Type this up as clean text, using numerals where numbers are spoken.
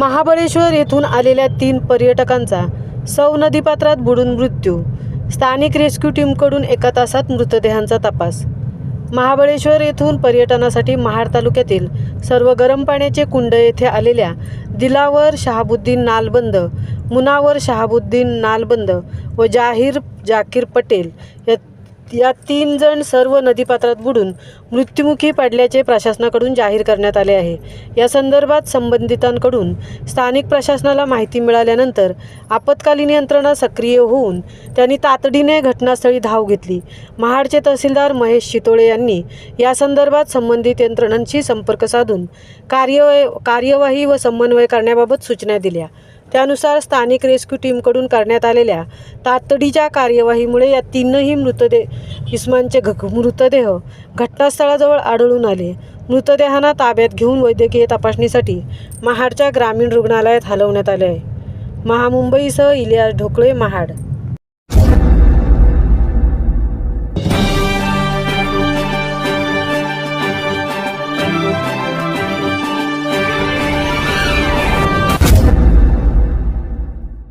महाबळेश्वर येथून आलेल्या 3 पर्यटकांचा सौ नदीपात्रात बुडून मृत्यू. स्थानिक रेस्क्यू टीमकडून 1 तासात मृतदेहांचा तपास. महाबळेश्वर येथून पर्यटनासाठी महाड तालुक्यातील सर्व गरम पाण्याचे कुंड येथे आलेल्या दिलावर शहाबुद्दीन नालबंद, मुनावर शहाबुद्दीन नालबंद व जाकीर पटेल या 3 जण सर्व नदीपात्रात बुडून मृत्युमुखी पडल्याचे प्रशासनाकडून जाहीर करण्यात आले आहे. या संदर्भात संबंधितांकडून स्थानिक प्रशासनाला माहिती मिळाल्यानंतर आपत्कालीन यंत्रणा सक्रिय होऊन त्यांनी तातडीने घटनास्थळी धाव घेतली. महाडचे तहसीलदार महेश शितोळे यांनी या संदर्भात संबंधित यंत्रणांशी संपर्क साधून कार्यवाही व समन्वय करण्याबाबत सूचना दिल्या. त्यानुसार स्थानिक रेस्क्यू टीमकडून करण्यात आलेल्या तातडीच्या कार्यवाहीमुळे या 3ही मृतदेह घटनास्थळाजवळ आढळून आले. मृतदेहांना ताब्यात घेऊन वैद्यकीय तपासणीसाठी महाडच्या ग्रामीण रुग्णालयात हलवण्यात आले आहे. महामुंबईसह इलियास ढोकळे, महाड.